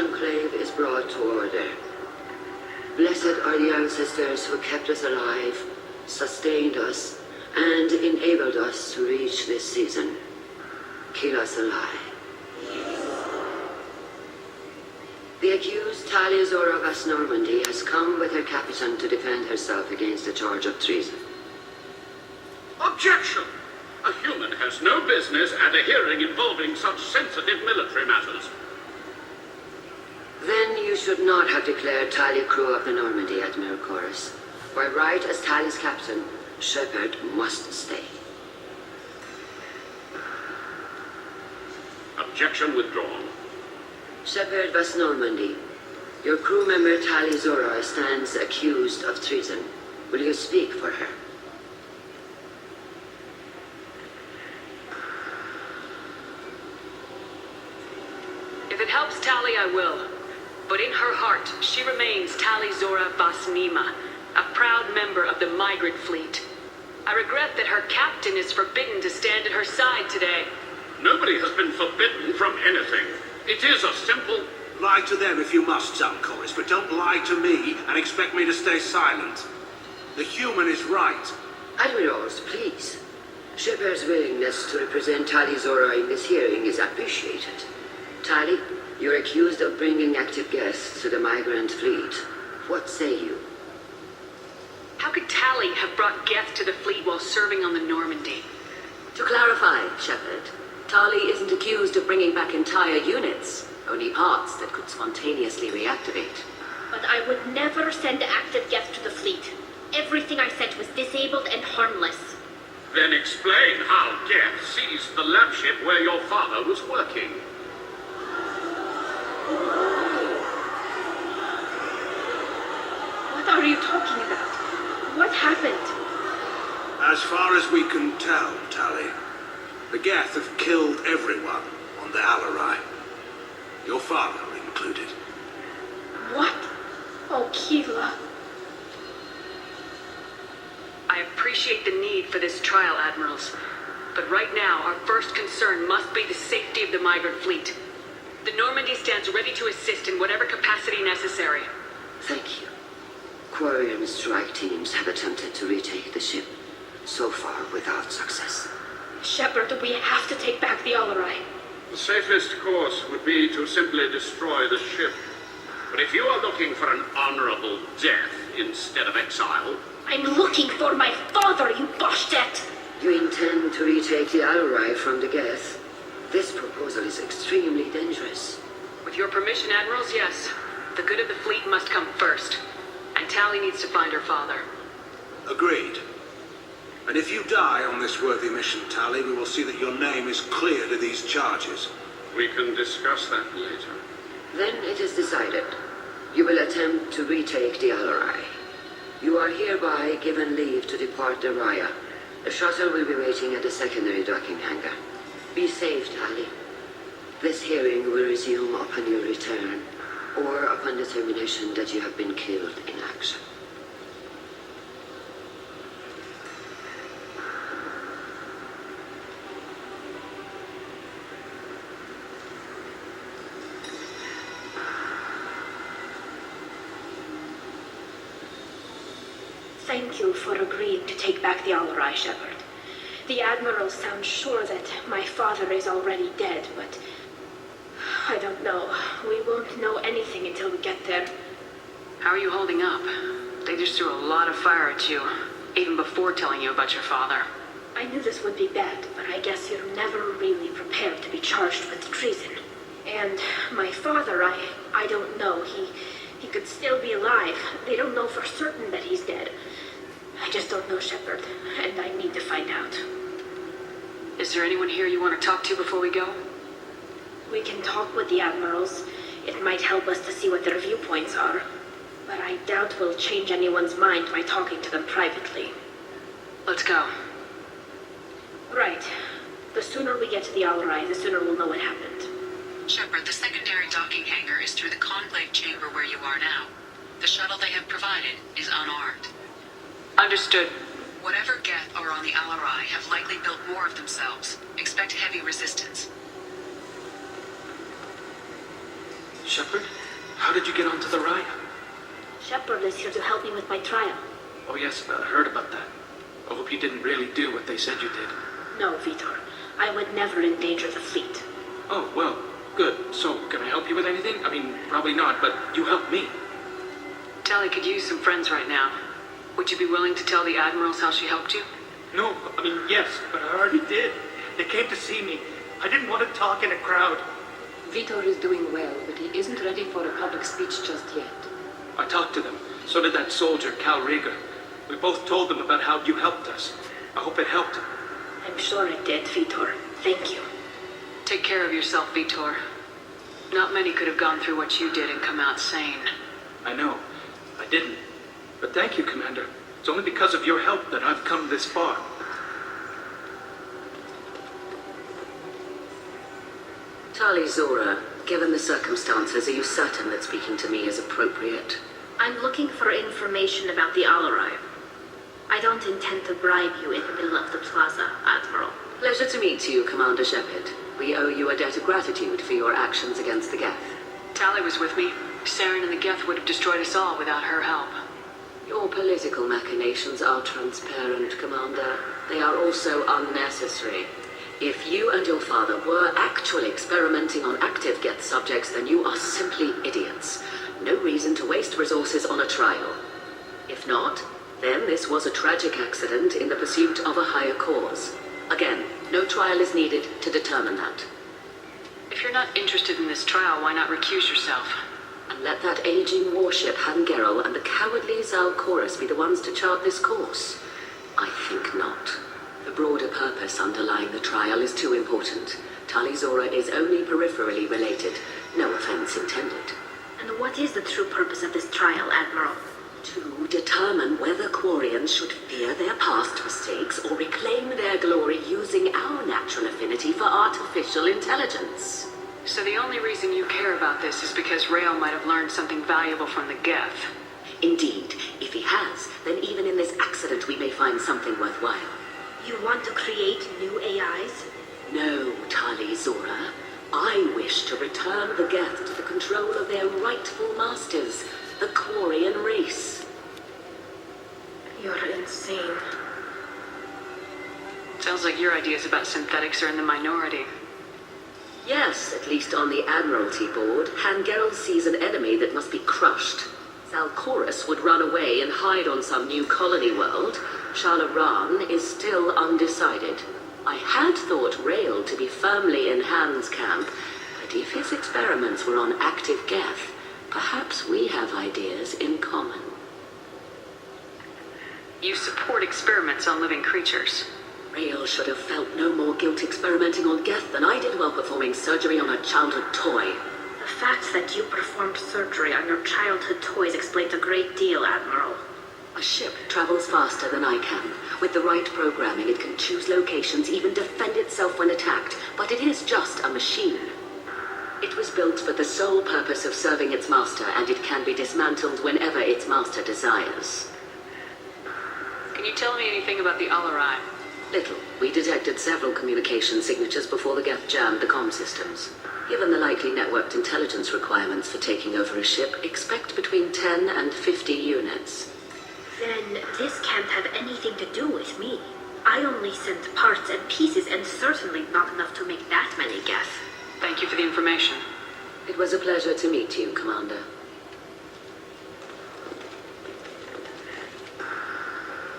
Enclave is brought to order. Blessed are the ancestors who kept us alive, sustained us, and enabled us to reach this season. Keep us alive. The accused Talia Zora of Normandy has come with her captain to defend herself against a charge of treason. Objection! A human has no business at a hearing involving such sensitive military matters. Then you should not have declared Talia crew of the Normandy, Admiral Chorus. By right as Talia's captain, Shepard must stay. Objection withdrawn. Shepard Vas Normandy, your crew member Talia Zora stands accused of treason. Will you speak for her? If it helps Tali, I will. But in her heart, she remains Tali Zora Vas Nima, a proud member of the migrant fleet. I regret that her captain is forbidden to stand at her side today. Nobody has been forbidden from anything. It is a simple... Lie to them if you must, Chorus, but don't lie to me and expect me to stay silent. The human is right. Admirals, please. Shepard's willingness to represent Talia Zora in this hearing is appreciated. Tali, you're accused of bringing active guests to the migrant fleet. What say you? How could Tali have brought guests to the fleet while serving on the Normandy? To clarify, Shepard, Tali isn't accused of bringing back entire units, only parts that could spontaneously reactivate. But I would never send active guests to the fleet. Everything I sent was disabled and harmless. Then explain how Geth seized the lab ship where your father was working. What are you talking about? What happened? As far as we can tell, Tali, the Geth have killed everyone on the Alarai. Your father included. What? Oh, Keela. I appreciate the need for this trial, Admirals. But right now, our first concern must be the safety of the migrant fleet. The Normandy stands ready to assist in whatever capacity necessary. Thank you. Quarian strike teams have attempted to retake the ship, so far without success. Shepard, we have to take back the Alarai. The safest course would be to simply destroy the ship. But if you are looking for an honorable death instead of exile... I'm looking for my father, you bastet! You intend to retake the Alarai from the Geth? This proposal is extremely dangerous. With your permission, Admirals, yes. The good of the fleet must come first. And Tali needs to find her father. Agreed. And if you die on this worthy mission, Tali, we will see that your name is cleared of these charges. We can discuss that later. Then it is decided. You will attempt to retake the Alarai. You are hereby given leave to depart the Raya. The shuttle will be waiting at the secondary docking hangar. Be safe, Tali. This hearing will resume upon your return, or upon determination that you have been killed in action. Thank you for agreeing to take back the Alarai, Shepard. The Admiral sounds sure that my father is already dead, but... I don't know. We won't know anything until we get there. How are you holding up? They just threw a lot of fire at you, even before telling you about your father. I knew this would be bad, but I guess you're never really prepared to be charged with treason. And my father, I don't know. He could still be alive. They don't know for certain that he's dead. I just don't know, Shepard, and I need to find out. Is there anyone here you want to talk to before we go? We can talk with the Admirals. It might help us to see what their viewpoints are. But I doubt we'll change anyone's mind by talking to them privately. Let's go. Right. The sooner we get to the Alarai, the sooner we'll know what happened. Shepard, the secondary docking hangar is through the conclave chamber where you are now. The shuttle they have provided is unarmed. Understood. Whatever Geth are on the Alarai have likely built more of themselves. Expect heavy resistance. Shepard, how did you get onto the Raya? Shepard is here to help me with my trial. Oh yes, I heard about that. I hope you didn't really do what they said you did. No, Vitor. I would never endanger the fleet. Oh, well, good. So, can I help you with anything? I mean, probably not, but you helped me. Tali could use some friends right now. Would you be willing to tell the admirals how she helped you? No, I mean, yes, but I already did. They came to see me. I didn't want to talk in a crowd. Vitor is doing well, but he isn't ready for a public speech just yet. I talked to them. So did that soldier, Cal Rieger. We both told them about how you helped us. I hope it helped. I'm sure it did, Vitor. Thank you. Take care of yourself, Vitor. Not many could have gone through what you did and come out sane. I know. I didn't. But thank you, Commander. It's only because of your help that I've come this far. Tali Zora, given the circumstances, are you certain that speaking to me is appropriate? I'm looking for information about the Alarai. I don't intend to bribe you in the middle of the plaza, Admiral. Pleasure to meet you, Commander Shepard. We owe you a debt of gratitude for your actions against the Geth. Tali was with me. Saren and the Geth would have destroyed us all without her help. Your political machinations are transparent, Commander. They are also unnecessary. If you and your father were actually experimenting on active Geth subjects, then you are simply idiots. No reason to waste resources on a trial. If not, then this was a tragic accident in the pursuit of a higher cause. Again, no trial is needed to determine that. If you're not interested in this trial, why not recuse yourself? And let that aging warship Hangerel and the cowardly Zalcorus be the ones to chart this course? I think not. The broader purpose underlying the trial is too important. Tali Zora is only peripherally related. No offense intended. And what is the true purpose of this trial, Admiral? To determine whether Quarians should fear their past mistakes or reclaim their glory using our natural affinity for artificial intelligence. So the only reason you care about this is because Rael might have learned something valuable from the Geth. Indeed, if he has, then even in this accident we may find something worthwhile. You want to create new AIs? No, Tali Zora. I wish to return the Geth to the control of their rightful masters, the Quarian race. You're insane. Sounds like your ideas about synthetics are in the minority. Yes, at least on the Admiralty board, Hangerel sees an enemy that must be crushed. Zalcorus would run away and hide on some new colony world. Shalaran is still undecided. I had thought Rael to be firmly in Han's camp, but if his experiments were on active Geth, perhaps we have ideas in common. You support experiments on living creatures. Rael should have felt no more guilt experimenting on Geth than I did while performing surgery on a childhood toy. The fact that you performed surgery on your childhood toys explains a great deal, Admiral. A ship travels faster than I can. With the right programming, it can choose locations, even defend itself when attacked, but it is just a machine. It was built for the sole purpose of serving its master, and it can be dismantled whenever its master desires. Can you tell me anything about the Alarai? Little. We detected several communication signatures before the Geth jammed the comm systems. Given the likely networked intelligence requirements for taking over a ship, expect between 10 and 50 units. Then this can't have anything to do with me. I only sent parts and pieces, and certainly not enough to make that many Geth. Thank you for the information. It was a pleasure to meet you, Commander.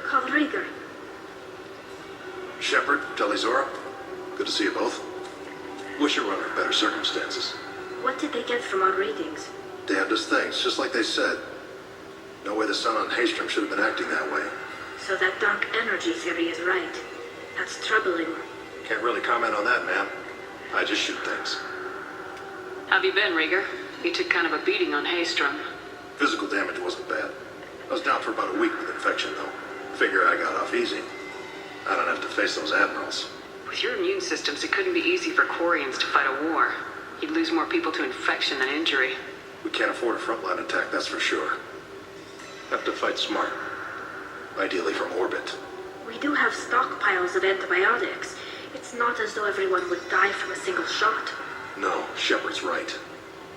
Call Rieger. Shepard, Tali Zora, good to see you both. Wish you were under better circumstances. What did they get from our readings? Damnedest things, just like they said. No way the sun on Haystrom should have been acting that way. So that dark energy theory is right. That's troubling. Can't really comment on that, ma'am. I just shoot things. How have you been, Rieger? You took kind of a beating on Haystrom. Physical damage wasn't bad. I was down for about a week with infection, though. Figure I got off easy. I don't have to face those admirals. With your immune systems, it couldn't be easy for Quarians to fight a war. You'd lose more people to infection than injury. We can't afford a frontline attack, that's for sure. Have to fight smart. Ideally from orbit. We do have stockpiles of antibiotics. It's not as though everyone would die from a single shot. No, Shepard's right.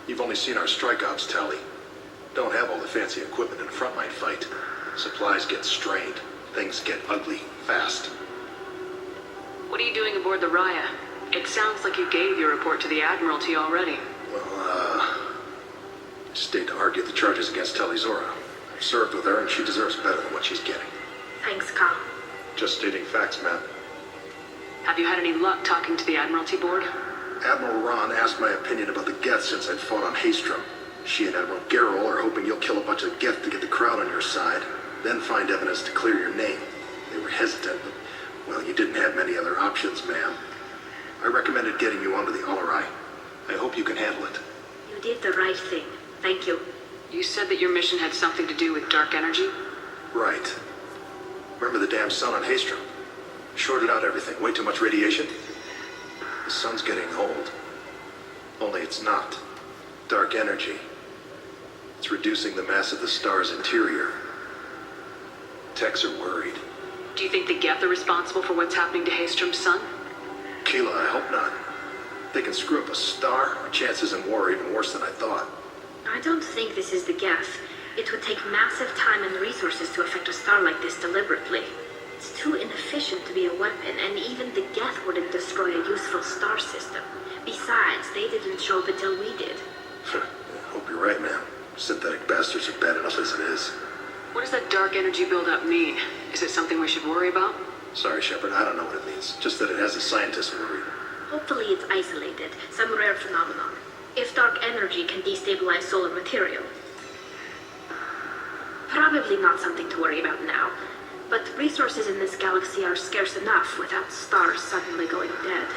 You've only seen our strike ops, Tally. Don't have all the fancy equipment in a frontline fight. Supplies get strained. Things get ugly fast. What are you doing aboard the Raya? It sounds like you gave your report to the Admiralty already. Well, stayed to argue the charges against Tally Zora. I've served with her and she deserves better than what she's getting. Thanks, Carl. Just stating facts, ma'am. Have you had any luck talking to the Admiralty board? Admiral Ron asked my opinion about the Geth since I'd fought on Haystrom. She and Admiral Garrel are hoping you'll kill a bunch of Geth to get the crowd on your side, then find evidence to clear your name. They were hesitant, but, well, you didn't have many other options, ma'am. I recommended getting you onto the Alarai. I hope you can handle it. You did the right thing. Thank you. You said that your mission had something to do with dark energy? Right. Remember the damn sun on Haystrom? Shorted out everything. Way too much radiation? The sun's getting old. Only it's not. Dark energy. It's reducing the mass of the star's interior. Techs are worried. Do you think the Geth are responsible for what's happening to Haystrom's sun? Keela, I hope not. They can screw up a star. Our chances in war are even worse than I thought. I don't think this is the Geth. It would take massive time and resources to affect a star like this deliberately. It's too inefficient to be a weapon, and even the Geth wouldn't destroy a useful star system. Besides, they didn't show up until we did. Hope you're right, ma'am. Synthetic bastards are bad enough as it is. What does that dark energy buildup mean? Is it something we should worry about? Sorry, Shepard, I don't know what it means. Just that it has a scientist worried. Hopefully it's isolated, some rare phenomenon. If dark energy can destabilize solar material. Probably not something to worry about now. But resources in this galaxy are scarce enough without stars suddenly going dead.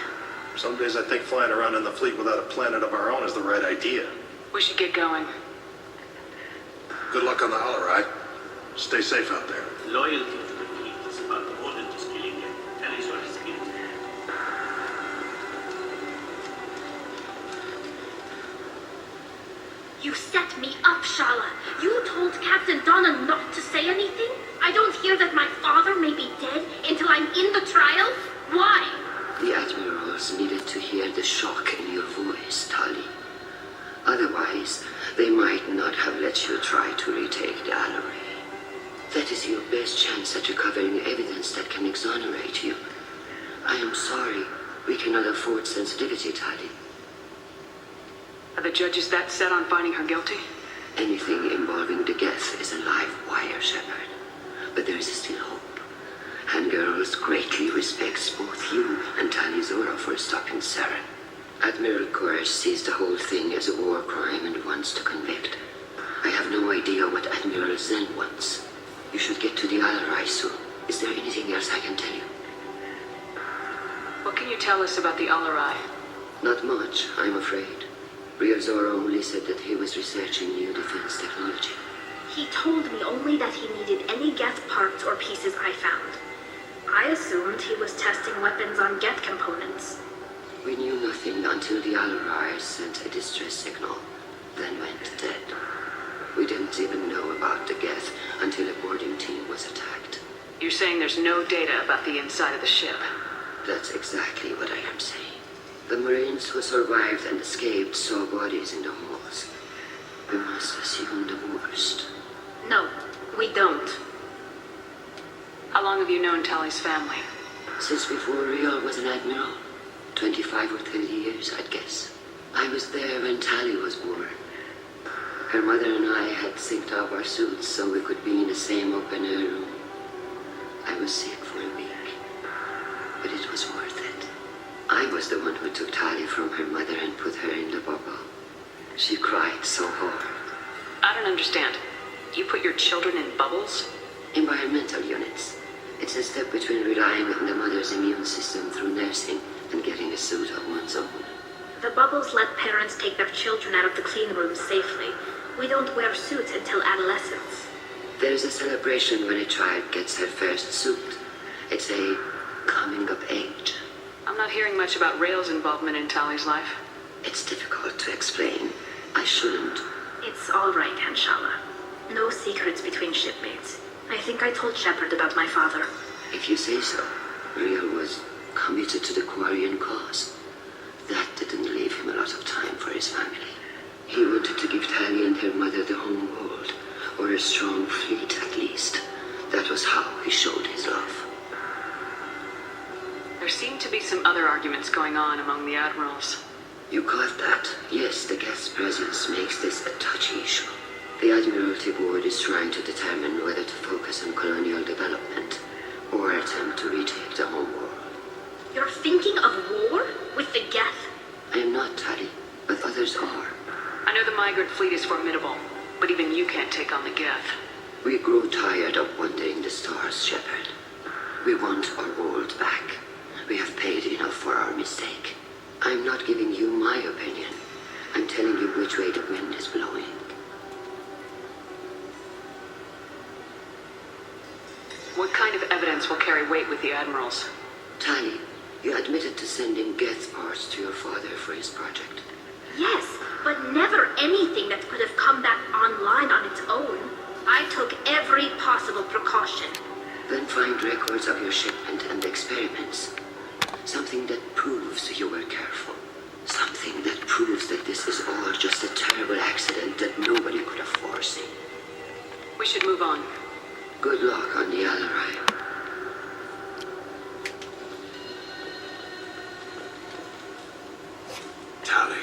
Some days I think flying around in the fleet without a planet of our own is the right idea. We should get going. Good luck on the Alarai. Stay safe out there. Loyalty to the fleet is about more than just killing them. That is what is killed. You set me up, Shala. You told Captain Donna not to say anything? I don't hear that my father may be dead until I'm in the trial? Why? The admirals needed to hear the shock in your voice, Tali. Otherwise, they might not have let you try to retake the Alarai. That is your best chance at recovering evidence that can exonerate you. I am sorry. We cannot afford sensitivity, Tali. Are the judges that set on finding her guilty? Anything involving the Geth is a live wire, Shepard. But there is still hope. And Girls greatly respects both you and Tali Zora for stopping Saren. Admiral Koresh sees the whole thing as a war crime and wants to convict. I have no idea what Admiral Zen wants. You should get to the Alarai soon. Is there anything else I can tell you? What can you tell us about the Alarai? Not much, I'm afraid. Real Zora only said that he was researching new defense technology. He told me only that he needed any Geth parts or pieces I found. I assumed he was testing weapons on Geth components. We knew nothing until the Alarai sent a distress signal, then went dead. We didn't even know about the Geth until a boarding team was attacked. You're saying there's no data about the inside of the ship? That's exactly what I am saying. The Marines who survived and escaped saw bodies in the halls. We must assume the worst. No, we don't. How long have you known Tali's family? Since before Real was an admiral. 25 or 30 years, I'd guess. I was there when Tali was born. Her mother and I had synced up our suits so we could be in the same open-air room. I was sick for a week, but it was worth it. I was the one who took Tali from her mother and put her in the bubble. She cried so hard. I don't understand. You put your children in bubbles? Environmental units. It's a step between relying on the mother's immune system through nursing and getting a suit of one's own. The bubbles let parents take their children out of the clean rooms safely. We don't wear suits until adolescence. There's a celebration when a child gets her first suit. It's a coming of age. I'm not hearing much about Rail's involvement in Tali's life. It's difficult to explain. I shouldn't. It's all right, Anshala. No secrets between shipmates. I think I told Shepard about my father. If you say so. Real was committed to the Quarian cause. That didn't leave him a lot of time for his family. He wanted to give Tali and her mother the home world, or a strong fleet at least. That was how he showed his love. There seem to be some other arguments going on among the admirals. You caught that? Yes, the guest presence makes this a touchy issue. The Admiralty Board is trying to determine whether to focus on colonial development or attempt to retake the home world. You're thinking of war with the Geth? I am not, Tali, but others are. I know the migrant fleet is formidable, but even you can't take on the Geth. We grow tired of wandering the stars, Shepard. We want our world back. We have paid enough for our mistake. I'm not giving you my opinion. I'm telling you which way the wind is blowing. What kind of evidence will carry weight with the admirals? Tali, you admitted to sending Geth parts to your father for his project. Yes, but never anything that could have come back online on its own. I took every possible precaution. Then find records of your shipment and experiments. Something that proves you were careful. Something that proves that this is all just a terrible accident that nobody could have foreseen. We should move on. Good luck on the Alarai. Tali,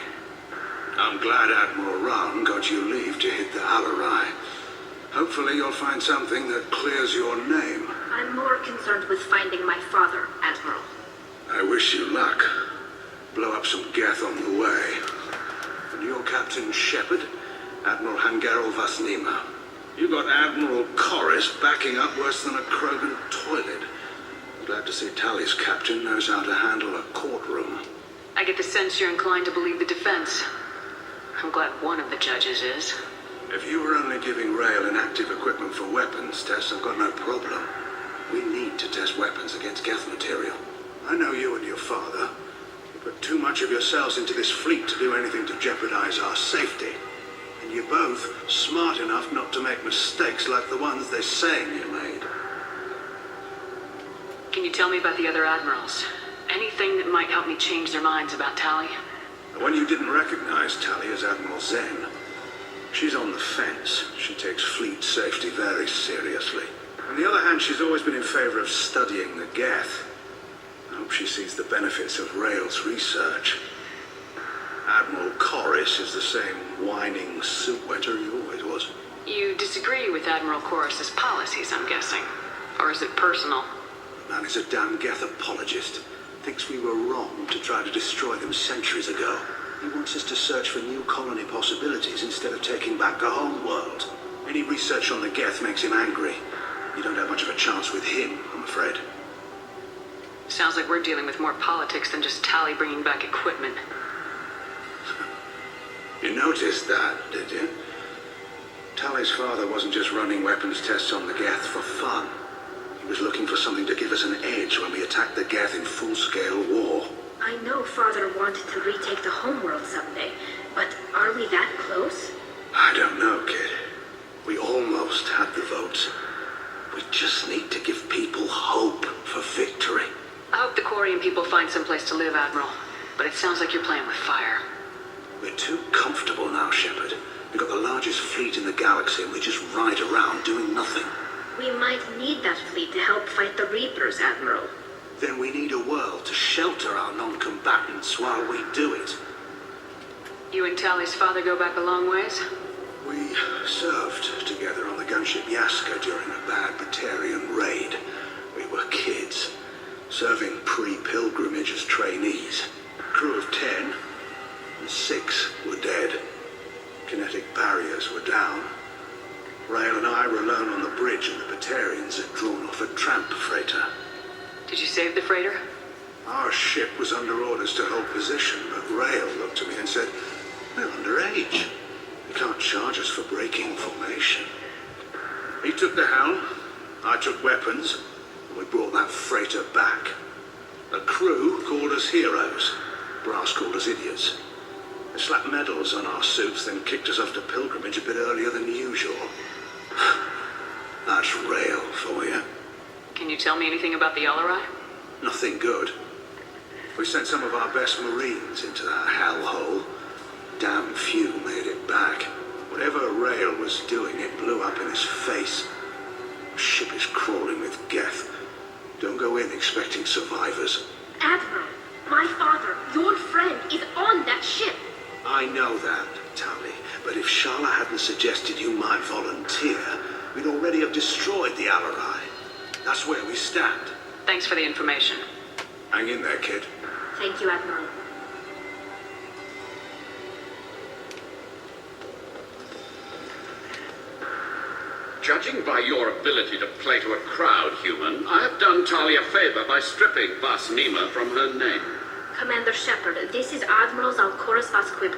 I'm glad Admiral Ron got you leave to hit the Alarai. Hopefully you'll find something that clears your name. I'm more concerned with finding my father, Admiral. I wish you luck. Blow up some Geth on the way. And you're Captain Shepard, Admiral Hangarel Vasnima. You got Admiral Corris backing up worse than a Krogan toilet. I'm glad to see Tali's captain knows how to handle a courtroom. I get the sense you're inclined to believe the defense. I'm glad one of the judges is. If you were only giving Rail inactive equipment for weapons tests, I've got no problem. We need to test weapons against Geth material. I know you and your father. You put too much of yourselves into this fleet to do anything to jeopardize our safety. And you're both smart enough not to make mistakes like the ones they're saying you made. Can you tell me about the other admirals? Anything that might help me change their minds about Tali? The one you didn't recognize Tali as Admiral Zen. She's on the fence. She takes fleet safety very seriously. On the other hand, she's always been in favor of studying the Geth. I hope she sees the benefits of Rail's research. Admiral Corris is the same whining soup wetter he always was. You disagree with Admiral Corris's policies, I'm guessing. Or is it personal? The man is a damn Geth apologist. Thinks we were wrong to try to destroy them centuries ago. He wants us to search for new colony possibilities instead of taking back the home world. Any research on the Geth makes him angry. You don't have much of a chance with him, I'm afraid. Sounds like we're dealing with more politics than just Tali bringing back equipment. You noticed that, did you? Tali's father wasn't just running weapons tests on the Geth for fun. He was looking for something to give us an edge when we attacked the Geth in full-scale war. I know Father wanted to retake the homeworld someday, but are we that close? I don't know, kid. We almost had the votes. We just need to give people hope for victory. I hope the Quarian people find some place to live, Admiral. But it sounds like you're playing with fire. We're too comfortable now, Shepard. We've got the largest fleet in the galaxy and we just ride around doing nothing. We might need that fleet to help fight the Reapers, Admiral. Then we need a world to shelter our non-combatants while we do it. You and Tali's father go back a long ways? We served together on the gunship Yaska during a bad Batarian raid. We were kids, serving pre-pilgrimage as trainees. Crew of 10, and 6 were dead. Kinetic barriers were down. Rail and I were alone on the bridge and the Batarians had drawn off a tramp freighter. Did you save the freighter? Our ship was under orders to hold position, but Rail looked at me and said, "We're underage. You can't charge us for breaking formation." He took the helm, I took weapons, and we brought that freighter back. The crew called us heroes. Brass called us idiots. They slapped medals on our suits, then kicked us off to pilgrimage a bit earlier than usual. That's Rail for you. Can you tell me anything about the Alarai? Nothing good. We sent some of our best Marines into that hellhole. Damn few made it back. Whatever Rail was doing, it blew up in his face. The ship is crawling with Geth. Don't go in expecting survivors. Admiral, my father, your friend, is on that ship. I know that, Tali, but if Shala hadn't suggested you might volunteer, we'd already have destroyed the Alarai. That's where we stand. Thanks for the information. Hang in there, kid. Thank you, Admiral. Judging by your ability to play to a crowd, human, I have done Tali a favor by stripping Vas Nima from her name. Commander Shepard, this is Admiral Zalkoris Vas Quib.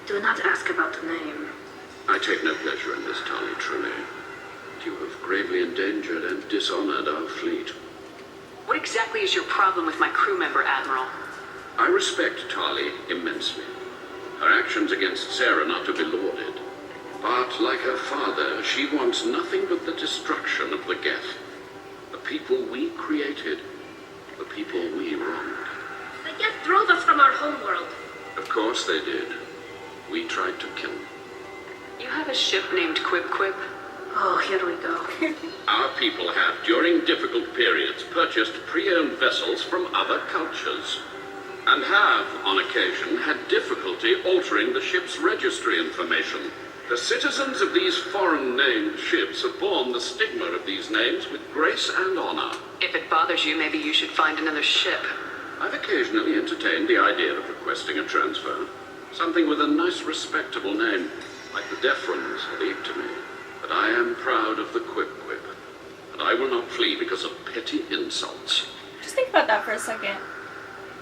Do not ask about the name. I take no pleasure in this, Tali, truly. You have gravely endangered and dishonored our fleet. What exactly is your problem with my crew member, Admiral? I respect Tali immensely. Her actions against Sarah not to be lauded. But, like her father, she wants nothing but the destruction of the Geth. The people we created. The people we wronged. The Geth drove us from our homeworld. Of course they did. We tried to kill them. You have a ship named Quib? Oh, here we go. Our people have, during difficult periods, purchased pre-owned vessels from other cultures. And have, on occasion, had difficulty altering the ship's registry information. The citizens of these foreign-named ships have borne the stigma of these names with grace and honor. If it bothers you, maybe you should find another ship. I've occasionally entertained the idea of requesting a transfer. Something with a nice, respectable name, like the Defrons or the Ictamy. But I am proud of the Quib, and I will not flee because of petty insults. Just think about that for a second.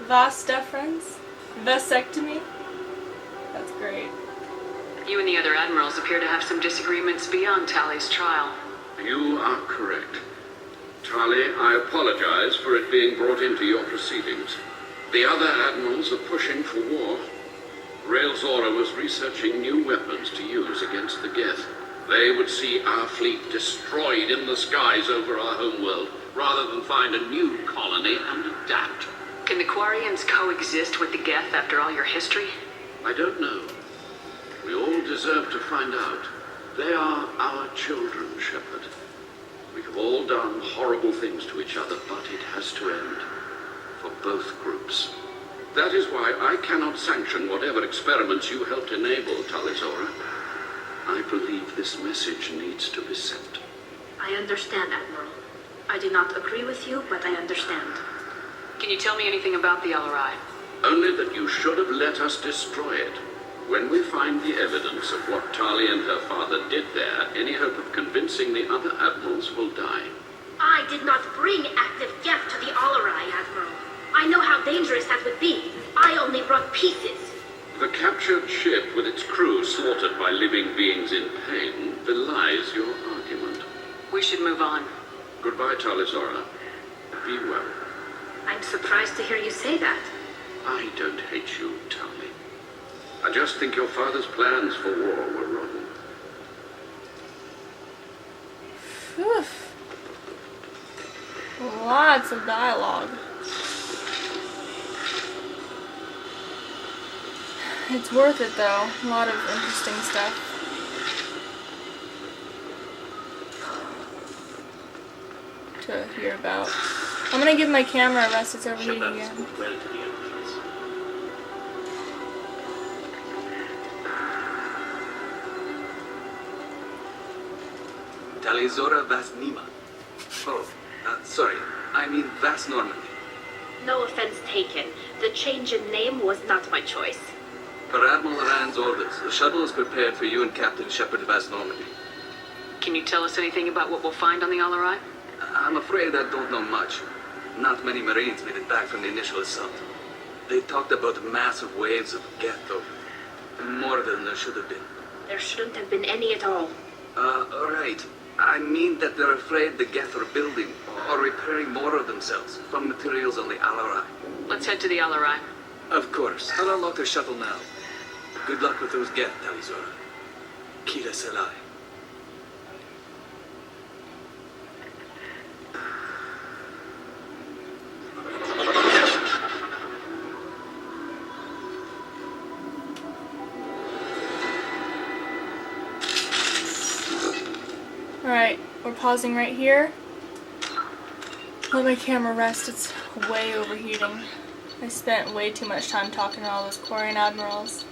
Vas Defrons? Vasectomy? That's great. You and the other admirals appear to have some disagreements beyond Tali's trial. You are correct. Tali, I apologize for it being brought into your proceedings. The other admirals are pushing for war. Rail Zora was researching new weapons to use against the Geth. They would see our fleet destroyed in the skies over our homeworld, rather than find a new colony and adapt. Can the Quarians coexist with the Geth after all your history? I don't know. We all deserve to find out. They are our children, Shepard. We have all done horrible things to each other, but it has to end. For both groups. That is why I cannot sanction whatever experiments you helped enable, Talizora. I believe this message needs to be sent. I understand, Admiral. I do not agree with you, but I understand. Can you tell me anything about the Alarai? Only that you should have let us destroy it. When we find the evidence of what Tali and her father did there, any hope of convincing the other admirals will die. I did not bring active Geth to the Alarai, Admiral. I know how dangerous that would be. I only brought pieces. The captured ship with its crew slaughtered by living beings in pain belies your argument. We should move on. Goodbye, Talizora. Be well. I'm surprised to hear you say that. I don't hate you, Tali. I just think your father's plans for war were rotten. Whew. Lots of dialogue. It's worth it though. A lot of interesting stuff. To hear about. I'm gonna give my camera a rest, it's overheating again. Talizora Vas Nima. Oh, sorry. I mean Vas Normandy. No offense taken. The change in name was not my choice. Per Admiral Rand's orders, the shuttle is prepared for you and Captain Shepard Vas Normandy. Can you tell us anything about what we'll find on the Alarai? I'm afraid I don't know much. Not many Marines made it back from the initial assault. They talked about massive waves of Geth, though. More than there should have been. There shouldn't have been any at all. Right. I mean that they're afraid the Geth are building or repairing more of themselves from materials on the Alarai. Let's head to the Alarai. Of course. I'll unlock the shuttle now. Good luck with those Geth, Talizora. Kira Selai. pausing right here. Let my camera rest, it's way overheating. I spent way too much time talking to all those Quarian admirals.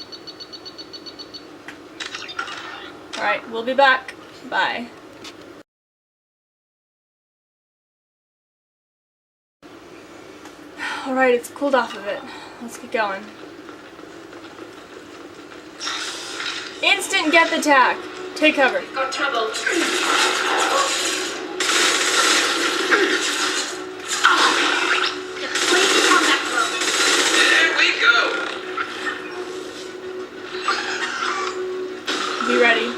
Alright, we'll be back. Bye. Alright, it's cooled off a bit. Let's get going. Instant geth attack! Take cover. Got trouble. There we go. Be ready.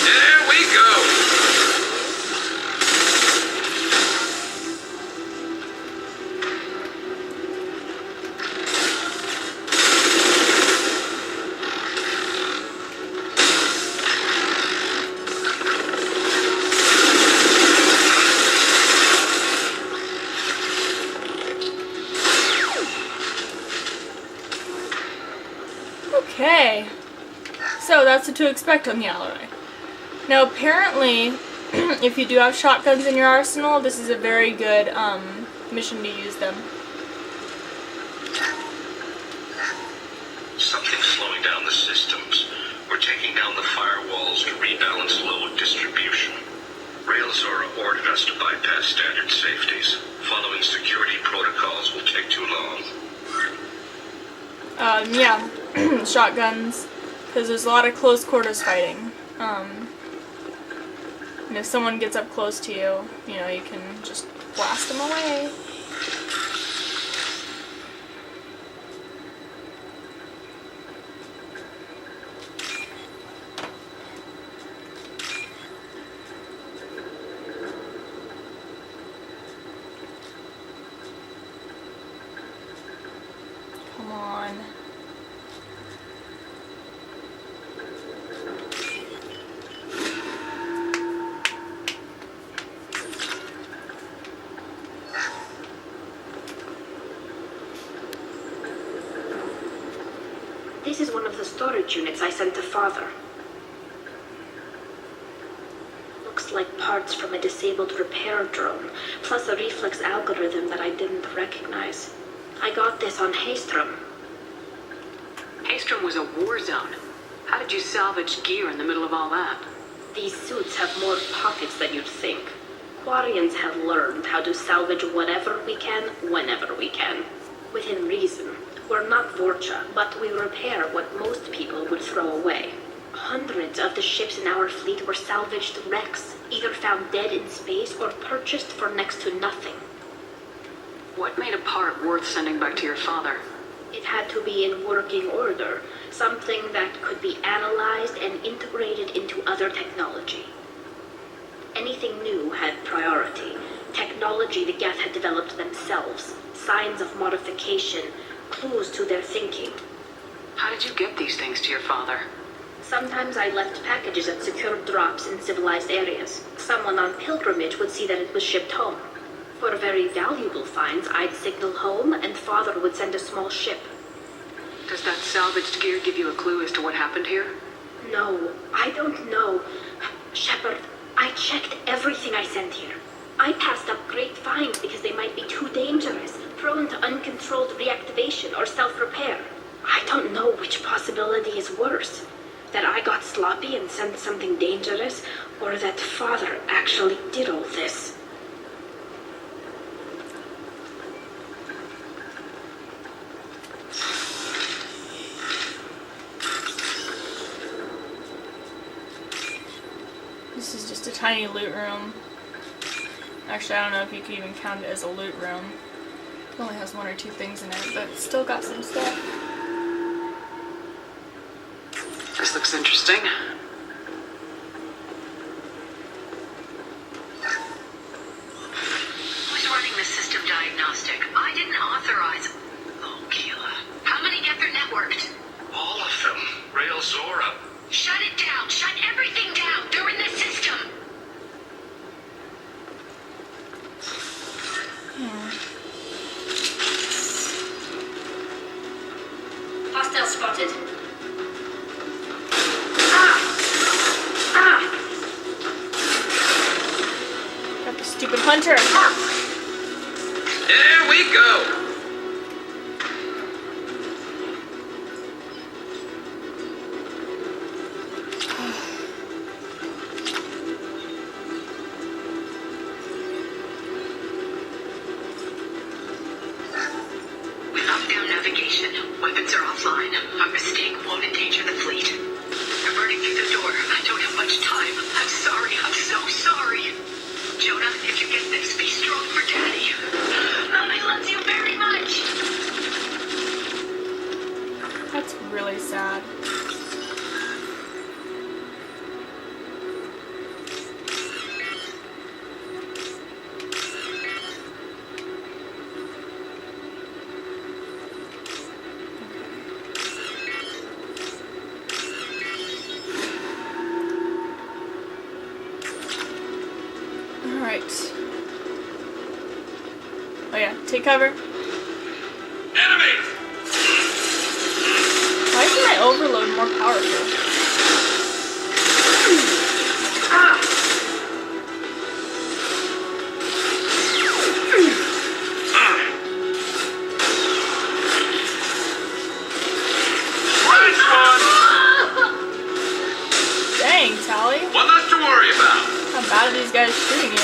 There we go. Okay, so that's what to expect on the Alarai. Now apparently, if you do have shotguns in your arsenal, this is a very good mission to use them. Something's slowing down the systems. We're taking down the firewalls to rebalance load distribution. Railzora ordered us to bypass standard safeties. Following security protocols will take too long. Yeah, shotguns, because there's a lot of close quarters fighting. And if someone gets up close to you, you know, you can just blast them away. Come on. This is one of the storage units I sent to Father. Looks like parts from a disabled repair drone, plus a reflex algorithm that I didn't recognize. I got this on Haystrom. Haystrom was a war zone. How did you salvage gear in the middle of all that? These suits have more pockets than you'd think. Quarians have learned how to salvage whatever we can, whenever we can. Within reason. We're not Vorcha, but we repair what most people would throw away. Hundreds of the ships in our fleet were salvaged wrecks, either found dead in space or purchased for next to nothing. What made a part worth sending back to your father? It had to be in working order, something that could be analyzed and integrated into other technology. Anything new had priority. Technology the Geth had developed themselves, signs of modification, clues to their thinking. How did you get these things to your father? Sometimes I left packages at secured drops in civilized areas. Someone on pilgrimage would see that it was shipped home. For very valuable finds, I'd signal home, and Father would send a small ship. Does that salvaged gear give you a clue as to what happened here? No, I don't know. Shepard, I checked everything I sent here. I passed up great finds because they might be too dangerous, prone to uncontrolled reactivation or self-repair. I don't know which possibility is worse. That I got sloppy and sent something dangerous, or that Father actually did all this. This is just a tiny loot room. Actually, I don't know if you can even count it as a loot room. It only has one or two things in it, but it's still got some stuff. This looks interesting. Who's running the system diagnostic? I didn't authorize. Oh, Keela. How many get their networked? All of them. Railzora. Shut it down. Shut everything down. They're in the system. Hostile spotted. Hunter. There we go. Without their navigation, weapons are offline. A mistake won't endanger the fleet. They're burning through the door. I don't have much time. I'm sorry. I'm so sorry. Jonah, if you get this, be strong for Daddy. Mommy loves you very much. That's really sad. Alright. Oh yeah, take cover. Enemy! Why is my overload more powerful? Dang, Tally. One less to worry about. How bad are these guys shooting you?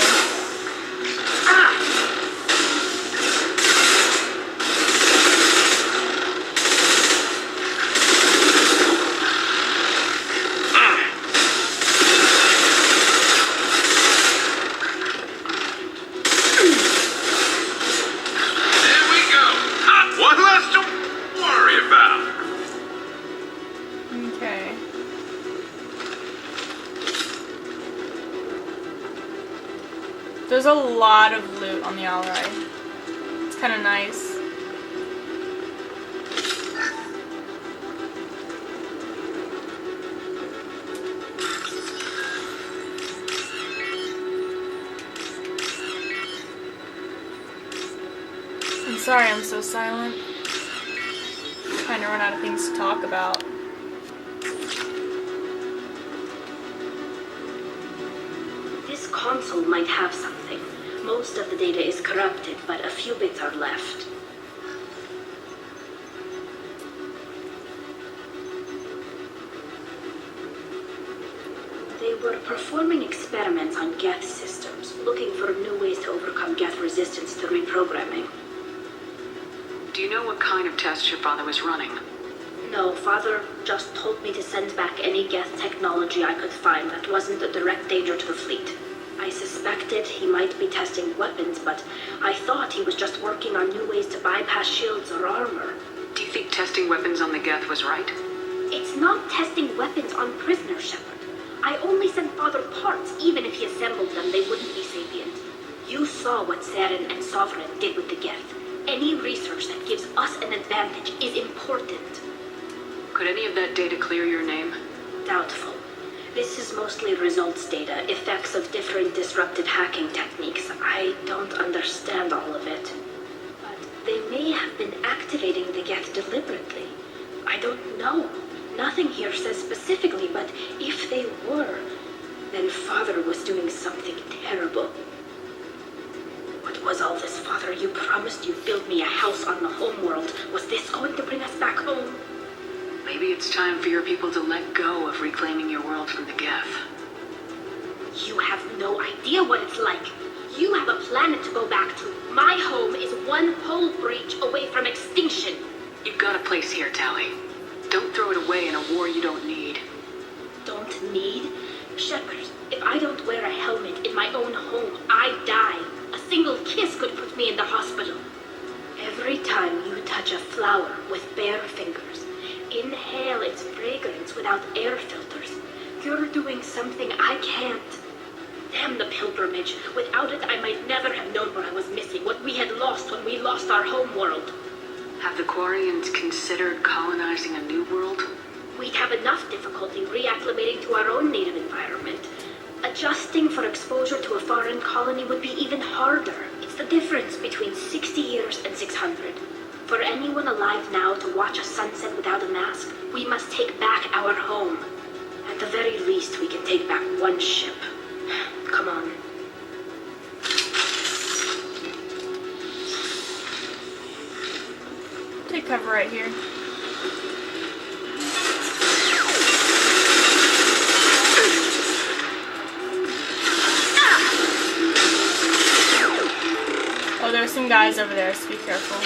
There we go. One less to worry about. Okay. There's a lot of loot on the Alright. It's kind of nice. I'm sorry I'm so silent. I'm trying to run out of things to talk about. This console might have something. Most of the data is corrupted, but a few bits are left. They were performing experiments on Geth systems, looking for new ways to overcome Geth resistance to reprogramming. Do you know what kind of tests your father was running? No, Father just told me to send back any Geth technology I could find that wasn't a direct danger to the fleet. I suspected he might be testing weapons, but I thought he was just working on new ways to bypass shields or armor. Do you think testing weapons on the Geth was right? It's not testing weapons on prisoners, Shepard. I only sent Father parts. Even if he assembled them, they wouldn't be sapient. You saw what Saren and Sovereign did with the Geth. Any research that gives us an advantage is important. Could any of that data clear your name? Doubtful. This is mostly results data, effects of different disrupted hacking techniques. I don't understand all of it. But they may have been activating the Geth deliberately. I don't know. Nothing here says specifically, but if they were, then Father was doing something terrible. What was all this, Father? You promised you'd build me a house on the homeworld. Was this going to bring us back home? Maybe it's time for your people to let go of reclaiming your world from the Geth. You have no idea what it's like. You have a planet to go back to. My home is one pole breach away from extinction. You've got a place here, Tally. Don't throw it away in a war you don't need. Don't need? Shepard, if I don't wear a helmet in my own home, I die. A single kiss could put me in the hospital. Every time you touch a flower with bare fingers, inhale its fragrance without air filters, you're doing something I can't. Damn the pilgrimage. Without it, I might never have known what I was missing, what we had lost when we lost our home world. Have the Quarians considered colonizing a new world? We'd have enough difficulty reacclimating to our own native environment. Adjusting for exposure to a foreign colony would be even harder. It's the difference between 60 years and 600. For anyone alive now to watch a sunset without a mask, we must take back our home. At the very least, we can take back one ship. Come on. take cover right here. Oh, there's some guys over there, so be careful.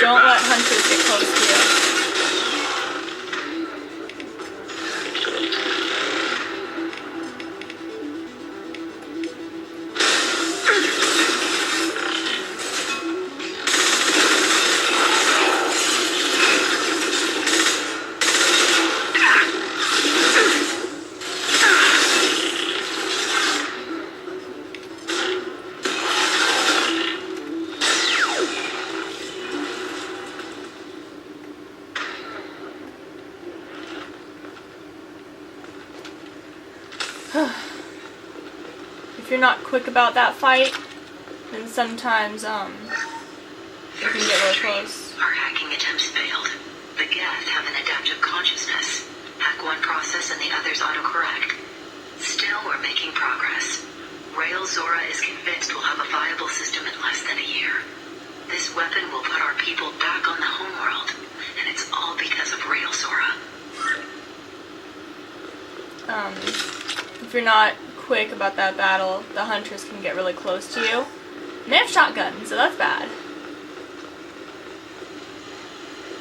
Don't let hunters get close to you. If you're not quick about that fight, then sometimes, you can get real close. Our hacking attempts failed. The Geth have an adaptive consciousness. Hack one process and the others autocorrect. Still, we're making progress. Rail Zora is convinced we'll have a viable system in less than a year. This weapon will put our people back on the homeworld, and it's all because of Rail Zora. If you're not quick about that battle, the hunters can get really close to you. And they have shotguns, so that's bad.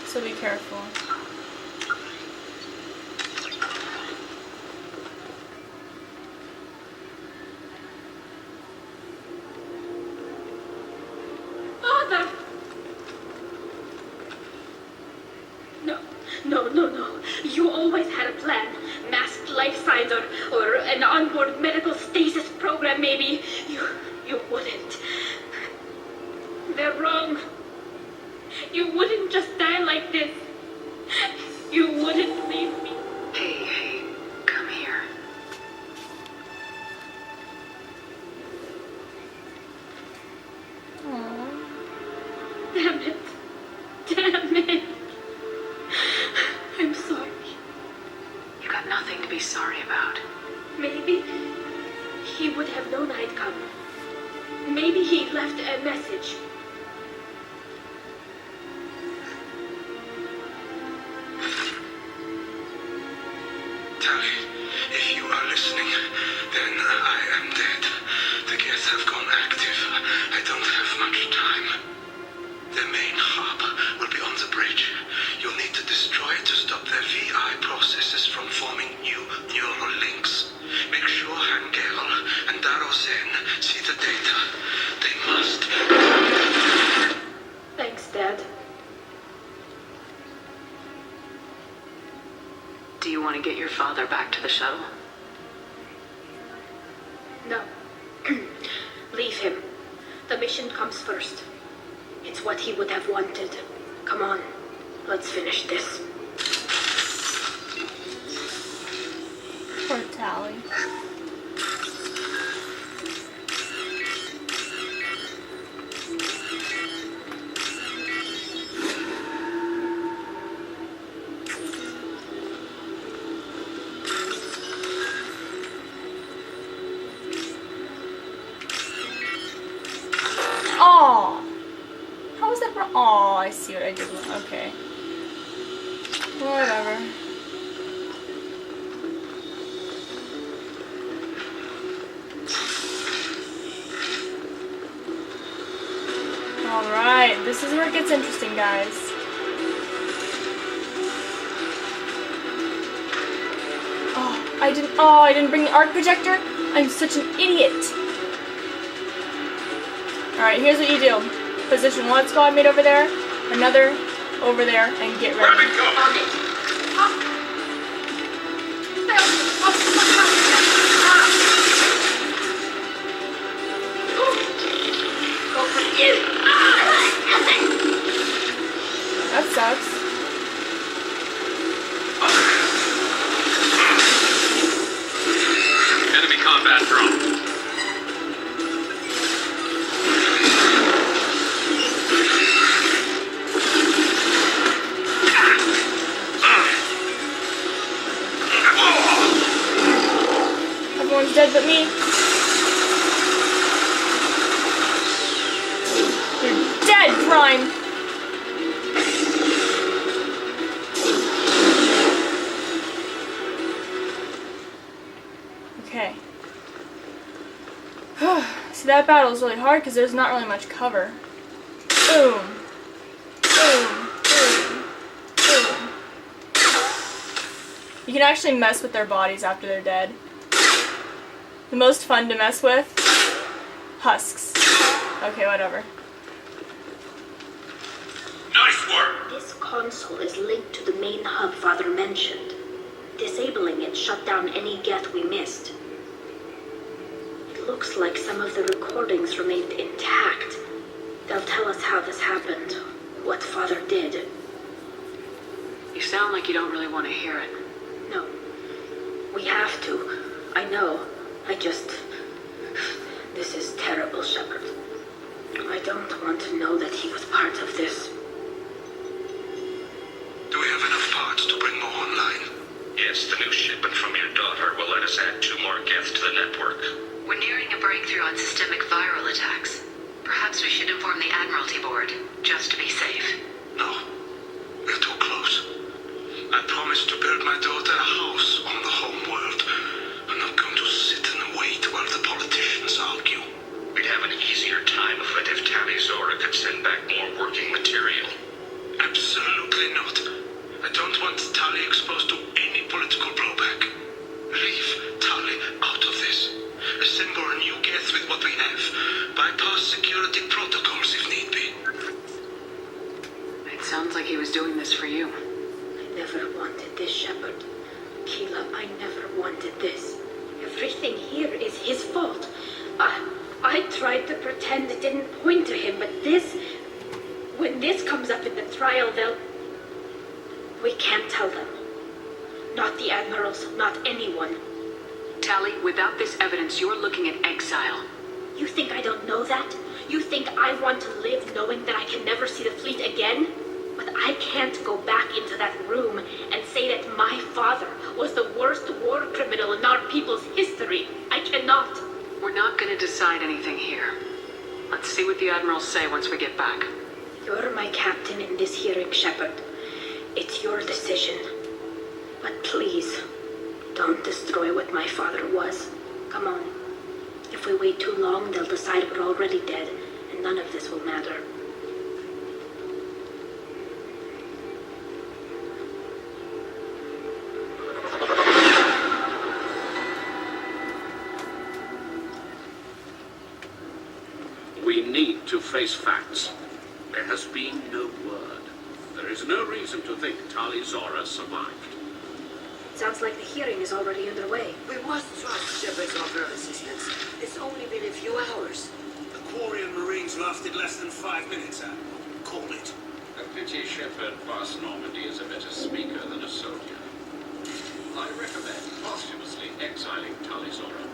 So be careful. Father! No. You always had a plan. Masked life signs or an onboard medical stasis program, maybe. You wouldn't. They're wrong. You wouldn't just die like this. You wouldn't leave me. Hey, come here. Aww. Damn it. I'm sorry. You got nothing to be sorry about. Maybe he would have known I'd come. Maybe he left a message. Tali, if you are listening, then I am dead. The Geth have gone active. I don't have much time. The main hub will be on the bridge. You'll need to destroy it to stop their VI processes from forming new neural links. Make sure Hangel and Darozen see the data. They must. Thanks, Dad. Do you want to get your father back to the shuttle? No. Leave him. The mission comes first. It's what he would have wanted. Come on, let's finish this. Poor Tally. Oh, how was that? Oh, I see what I did. Okay, whatever. All right, this is where it gets interesting, guys. I didn't bring the arc projector. I'm such an idiot. Alright, here's what you do. Position one squad mate over there, another over there, and get ready. That sucks. Enemy contact. combat drone. Everyone's dead but me. You're dead, Prime! Okay. See, that battle is really hard because there's not really much cover. Boom. Boom. Boom. Boom. You can actually mess with their bodies after they're dead. The most fun to mess with? Husks. Okay, whatever. Nice work. This console is linked to the main hub Father mentioned. Disabling it shut down any Geth we missed. It looks like some of the recordings remained intact. They'll tell us how this happened, what Father did. You sound like you don't really want to hear it. No. We have to. I know. This is terrible, Shepard. I don't want to know that he was part of this. Do we have enough parts to bring more online? Yes, the new shipment from your daughter will let us add 2 more Geth to the network. We're nearing a breakthrough on systemic viral attacks. Perhaps we should inform the Admiralty Board, just to be safe. No, we're too close. I promised to build my daughter a house on the home world. I'm not going to sit and wait while the politicians argue. We'd have an easier time of it if Tali Zora could send back more working material. Absolutely not. I don't want Tali exposed to any political blowback. Leave Tali out of this. Assemble a new Geth with what we have. Bypass security protocols if need be. It sounds like he was doing this for you. I never wanted this, Shepard. Keela, I never wanted this. Everything here is his fault. I tried to pretend it didn't point to him, but when this comes up in the trial, we can't tell them. Not the admirals, not anyone. Tali, without this evidence, you're looking at exile. You think I don't know that? You think I want to live knowing that I can never see the fleet again? But I can't go back into that room and say that my father was the worst war criminal in our people's history. I cannot. We're not going to decide anything here. Let's see what the admirals say once we get back. You're my captain in this hearing, Shepard. It's your decision. But please, don't destroy what my father was. Come on. If we wait too long, they'll decide we're already dead, and none of this will matter. We need to face facts. There has been no word. There is no reason to think Tali Zora survived. Sounds like the hearing is already underway. We must trust Shepard's offer of assistance. It's only been a few hours. The Quarian Marines lasted less than 5 minutes, Admiral. Call it. A pity Shepard Boss Normandy is a better speaker than a soldier. I recommend posthumously exiling Tali Zora.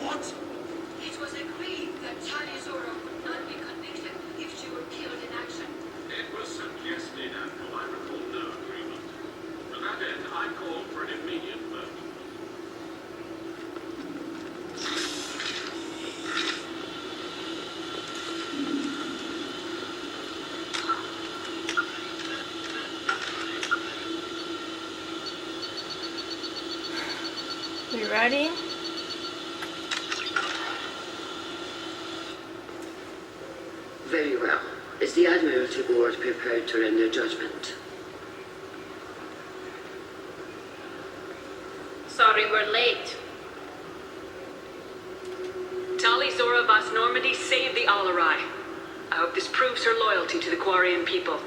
What? It was agreed that Tali Zora would not be convicted if she were killed in action. It was suggested, Admiral. I recall no agreement. To that end, I call for an immediate vote. We ready? Very well. Is the Admiralty Board prepared to render judgment? Sorry we're late. Tali Zora Vas Normandy saved the Alarai. I hope this proves her loyalty to the Quarian people.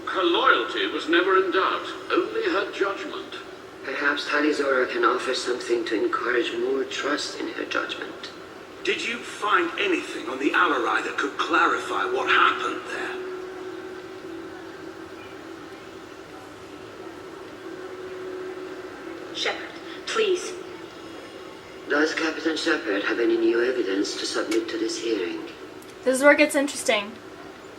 Her loyalty was never in doubt, only her judgment. Perhaps Tali Zora can offer something to encourage more trust in her judgment. Did you find anything on the Alarai that could clarify what happened there? Shepard, please. Does Captain Shepard have any new evidence to submit to this hearing? This is where it gets interesting.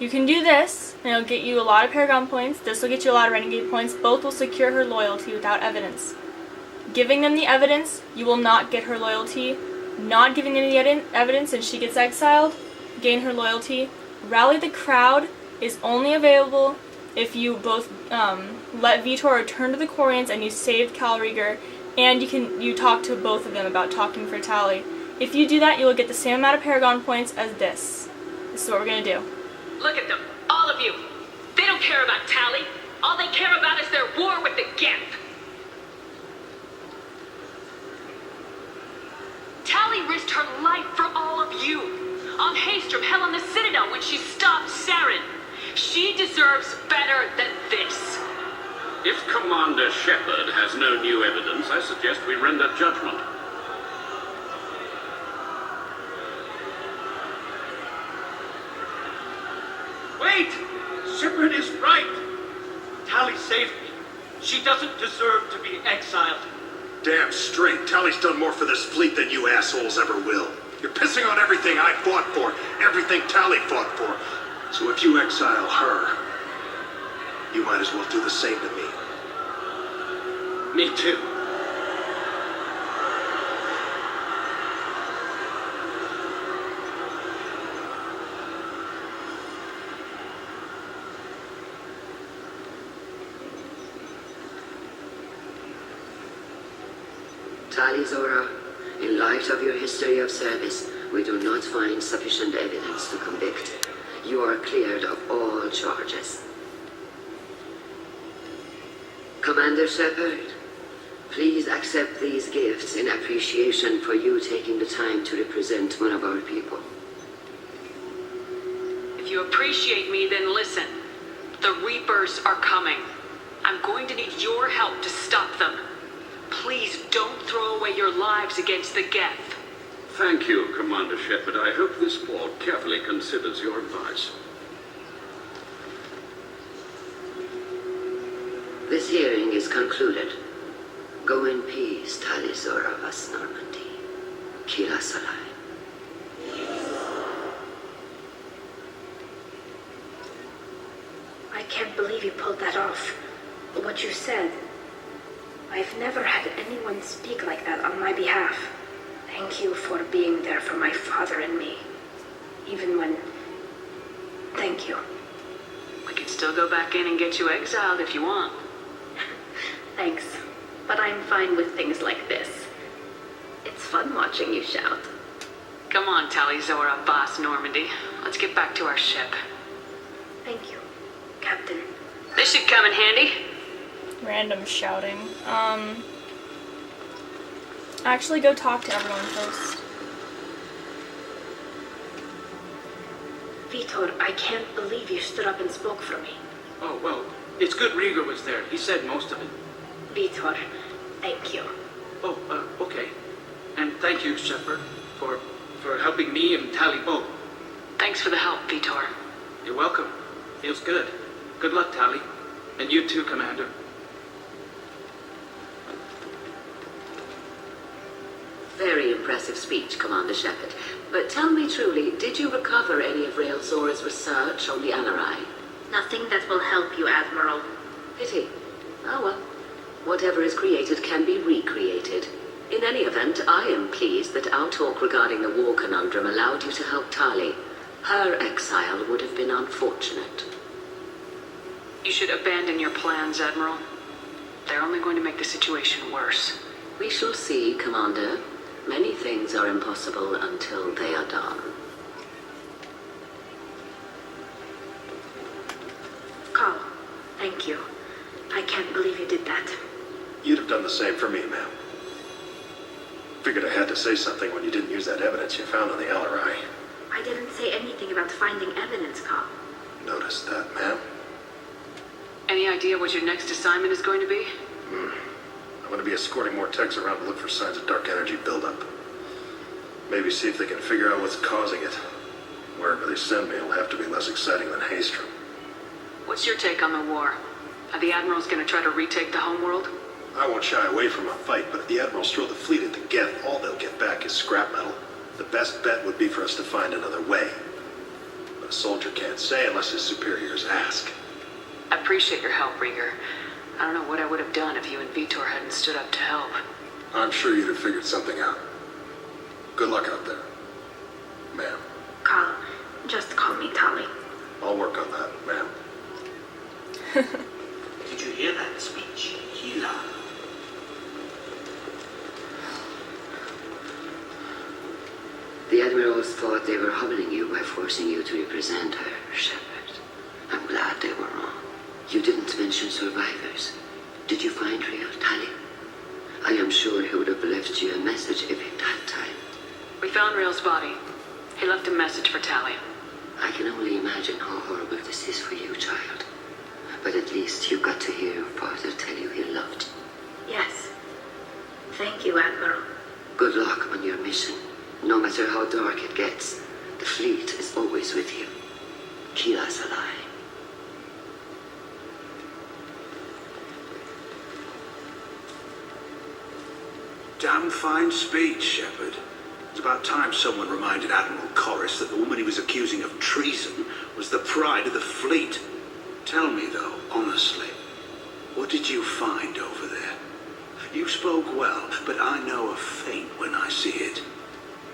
You can do this, and it'll get you a lot of Paragon points. This will get you a lot of Renegade points. Both will secure her loyalty without evidence. Giving them the evidence, you will not get her loyalty. Not giving them the evidence and she gets exiled, gain her loyalty. Rally the crowd is only available if you both let Vitor return to the Quarians and you saved Cal Rieger, and you talk to both of them about talking for Tali. If you do that, you will get the same amount of Paragon points as this. This is what we're going to do. Look at them, all of you. They don't care about Tali. All they care about is their war with the Geth. Tali risked her life for all of you. On Haystrom, hell, on the Citadel when she stopped Saren. She deserves better than this. If Commander Shepard has no new evidence, I suggest we render judgment. Wait! Shepard is right. Tali saved me. She doesn't deserve to be exiled. Damn straight. Tally's done more for this fleet than you assholes ever will. You're pissing on everything I fought for, everything Tali fought for. So if you exile her, you might as well do the same to me. Me too. Tali Zora, in light of your history of service, we do not find sufficient evidence to convict. You are cleared of all charges. Commander Shepard, please accept these gifts in appreciation for you taking the time to represent one of our people. If you appreciate me, then listen. The Reapers are coming. I'm going to need your help to stop them. Please don't throw away your lives against the Geth. Thank you, Commander Shepard. I hope this board carefully considers your advice. This hearing is concluded. Go in peace, Tali Zora Vas Normandy. Kila Salai. I can't believe you pulled that off. What you said. I've never had anyone speak like that on my behalf. Thank you for being there for my father and me. Even when... Thank you. We can still go back in and get you exiled if you want. Thanks, but I'm fine with things like this. It's fun watching you shout. Come on, Tali Zora, Boss Normandy. Let's get back to our ship. Thank you, Captain. This should come in handy. Random shouting. Actually, go talk to everyone first. Vitor, I can't believe you stood up and spoke for me. Oh, well, it's good Rieger was there. He said most of it. Vitor, thank you. Oh, okay. And thank you, Shepard, for helping me and Tali both. Thanks for the help, Vitor. You're welcome. Feels good. Good luck, Tali. And you too, Commander. Very impressive speech, Commander Shepard. But tell me truly, did you recover any of Rael Zora's research on the Alarai? Nothing that will help you, Admiral. Pity. Oh well. Whatever is created can be recreated. In any event, I am pleased that our talk regarding the war conundrum allowed you to help Tali. Her exile would have been unfortunate. You should abandon your plans, Admiral. They're only going to make the situation worse. We shall see, Commander. Many things are impossible until they are done. Carl, thank you. I can't believe you did that. You'd have done the same for me, ma'am. Figured I had to say something when you didn't use that evidence you found on the Alarai. I didn't say anything about finding evidence, Carl. Noticed that, ma'am? Any idea what your next assignment is going to be? I'm going to be escorting more techs around to look for signs of dark energy buildup. Maybe see if they can figure out what's causing it. Wherever they send me, it'll have to be less exciting than Haystrom. What's your take on the war? Are the Admirals going to try to retake the homeworld? I won't shy away from a fight, but if the Admirals throw the fleet at the Geth, all they'll get back is scrap metal. The best bet would be for us to find another way. But a soldier can't say unless his superiors ask. I appreciate your help, Rieger. I don't know what I would have done if you and Vitor hadn't stood up to help. I'm sure you'd have figured something out. Good luck out there, ma'am. Carl, just call me Tali. I'll work on that, ma'am. Did you hear that speech? Hila. The Admirals thought they were humbling you by forcing you to represent her, Shepard. I'm glad they were wrong. You didn't mention survivors. Did you find real Tali? I am sure he would have left you a message if he'd had time. We found Rael's body. He left a message for Tali. I can only imagine how horrible this is for you, child. But at least you got to hear your father tell you he loved you. Yes. Thank you, Admiral. Good luck on your mission. No matter how dark it gets, the fleet is always with you. Keep us alive. Damn fine speech, Shepard. It's about time someone reminded Admiral Corris that the woman he was accusing of treason was the pride of the fleet. Tell me, though, honestly, what did you find over there? You spoke well, but I know a feint when I see it.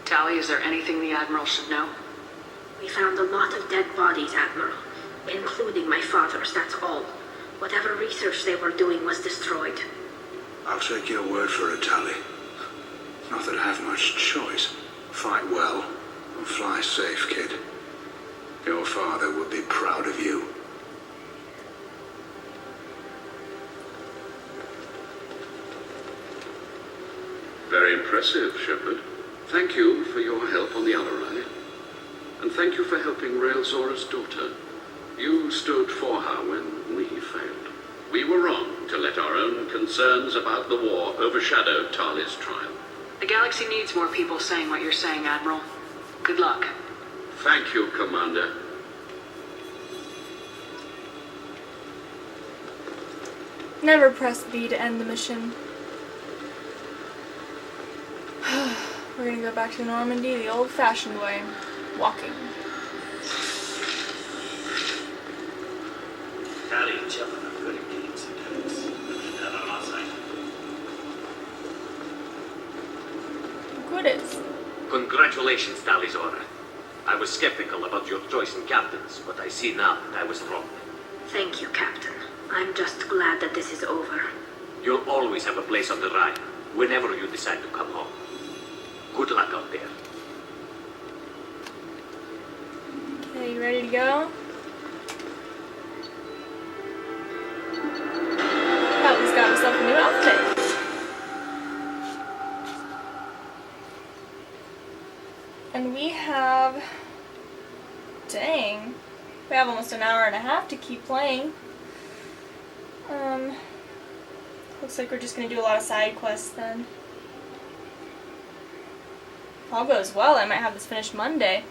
Tali, is there anything the Admiral should know? We found a lot of dead bodies, Admiral. Including my father's, that's all. Whatever research they were doing was destroyed. I'll take your word for it, Tali. Not that I have much choice. Fight well and fly safe, kid. Your father would be proud of you. Very impressive, Shepard. Thank you for your help on the Alarai. And thank you for helping Rael Zora's daughter. You stood for her when we failed. We were wrong to let our own concerns about the war overshadow Tali's trial. The galaxy needs more people saying what you're saying, Admiral. Good luck. Thank you, Commander. Never press B to end the mission. We're gonna go back to Normandy the old-fashioned way. Walking. Tali and Shepard are good at getting sometimes. That on our side. Good is. Congratulations, Tali Zora. I was skeptical about your choice in captains, but I see now that I was wrong. Thank you, Captain. I'm just glad that this is over. You'll always have a place on the Rhine, whenever you decide to come home. Good luck out there. Okay, you ready to go? Probably's got himself a new outfit. And we have... Dang. We have almost an hour and a half to keep playing. Looks like we're just going to do a lot of side quests then. If all goes well, I might have this finished Monday.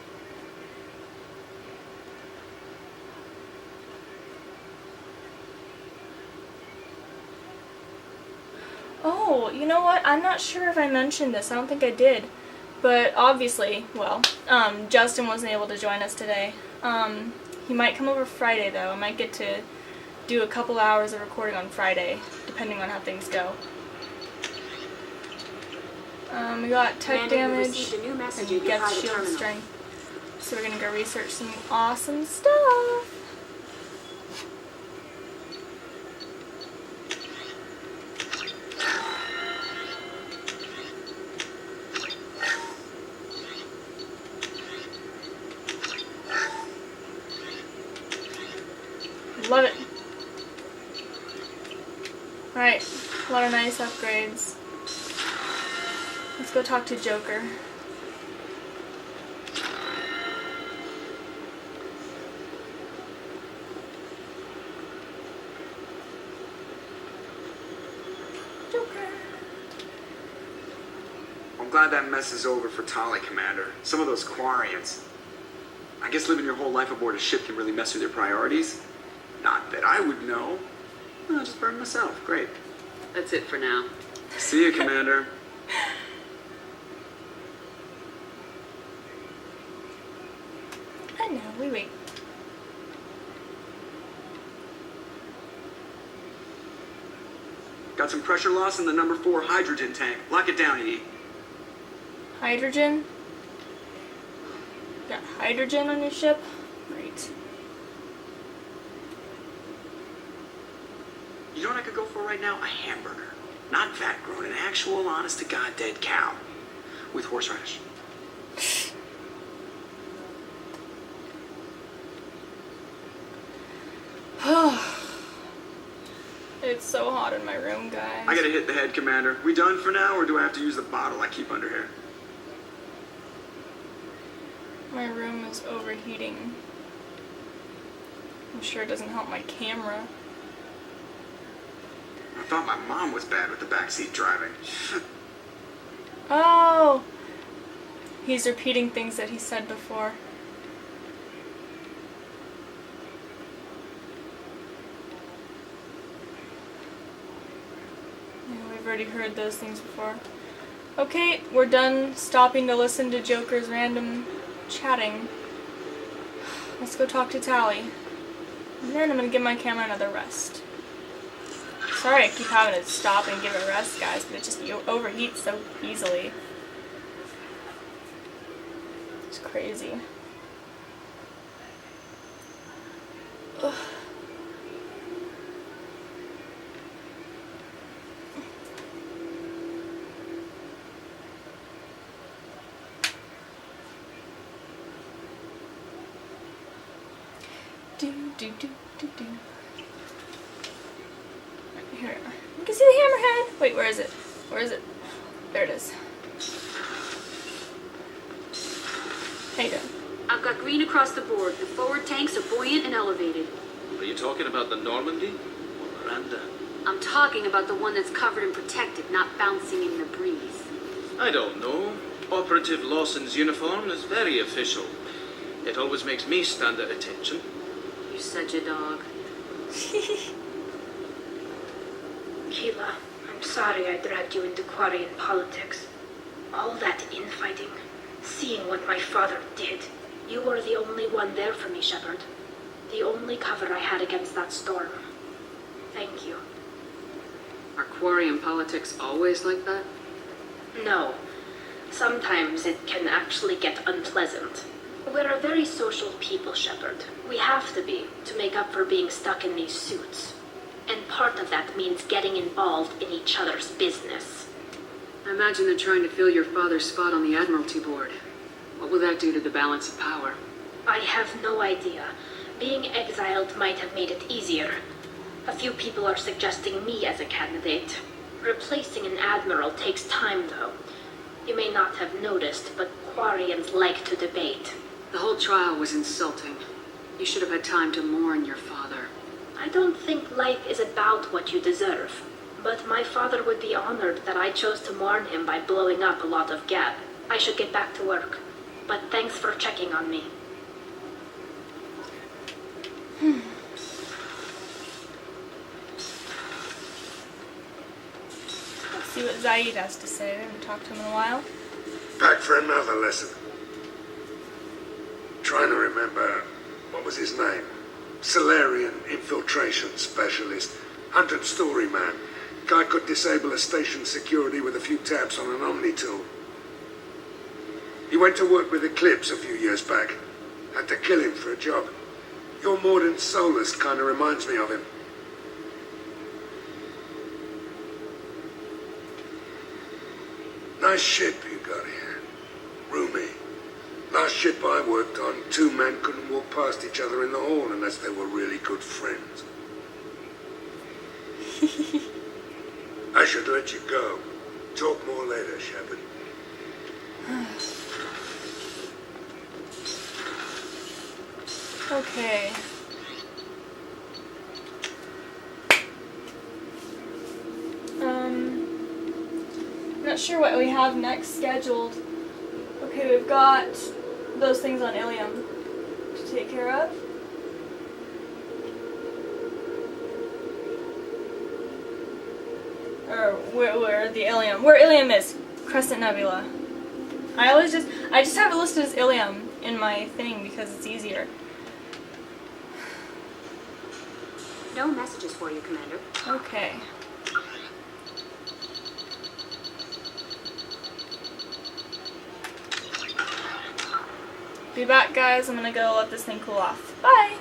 Oh, you know what? I'm not sure if I mentioned this. I don't think I did. But obviously, well, Justin wasn't able to join us today. He might come over Friday, though. I might get to do a couple hours of recording on Friday, depending on how things go. We got tech damage and Geth shield strength. So we're gonna go research some awesome stuff. Love it. Alright, a lot of nice upgrades. Let's go talk to Joker. Joker. I'm glad that mess is over for Tali, Commander. Some of those Quarians. I guess living your whole life aboard a ship can really mess with your priorities. Not that I would know. I'll just burn myself. Great. That's it for now. See you, Commander. And now we wait. Got some pressure loss in the number 4 hydrogen tank. Lock it down, E. Hydrogen? Got hydrogen on your ship? Great. You know what I could go for right now? A hamburger. Not fat-grown, an actual, honest-to-God dead cow. With horseradish. It's so hot in my room, guys. I gotta hit the head, Commander. We done for now, or do I have to use the bottle I keep under here? My room is overheating. I'm sure it doesn't help my camera. I thought my mom was bad with the backseat driving. Oh! He's repeating things that he said before. Yeah, we've already heard those things before. Okay, we're done stopping to listen to Joker's random chatting. Let's go talk to Tally. And then I'm gonna give my camera another rest. Sorry I keep having to stop and give it a rest, guys, but it just overheats so easily. It's crazy. Ugh. Do. Here. You can see the hammerhead. Wait, where is it? Where is it? There it is. How you doing? I've got green across the board. The forward tanks are buoyant and elevated. Are you talking about the Normandy or Miranda? I'm talking about the one that's covered and protected, not bouncing in the breeze. I don't know. Operative Lawson's uniform is very official. It always makes me stand at attention. You're such a dog. Keela, I'm sorry I dragged you into Quarian politics. All that infighting, seeing what my father did. You were the only one there for me, Shepard. The only cover I had against that storm. Thank you. Are Quarian politics always like that? No. Sometimes it can actually get unpleasant. We're a very social people, Shepard. We have to be, to make up for being stuck in these suits. And part of that means getting involved in each other's business. I imagine they're trying to fill your father's spot on the Admiralty Board. What will that do to the balance of power? I have no idea. Being exiled might have made it easier. A few people are suggesting me as a candidate. Replacing an admiral takes time, though. You may not have noticed, but Quarians like to debate. The whole trial was insulting. You should have had time to mourn your father. I don't think life is about what you deserve. But my father would be honored that I chose to mourn him by blowing up a lot of gab. I should get back to work. But thanks for checking on me. Let's see what Zaid has to say. I haven't talked to him in a while. Back for another lesson. Trying to remember, what was his name? Solarian infiltration specialist. 100-story man. Guy could disable a station security with a few taps on an Omni tool. He went to work with Eclipse a few years back. Had to kill him for a job. Your Mordant Solus kind of reminds me of him. Nice ship you got here. Roomy. Last ship I worked on, 2 men couldn't walk past each other in the hall unless they were really good friends. I should let you go. Talk more later, Shepard. Okay. Not sure what we have next scheduled. Okay, we've got those things on Ilium to take care of. Or where the Ilium. Where Ilium is. Crescent Nebula. I just have it listed as Ilium in my thing because it's easier. No messages for you, Commander. Okay. Be back, guys. I'm gonna go let this thing cool off. Bye!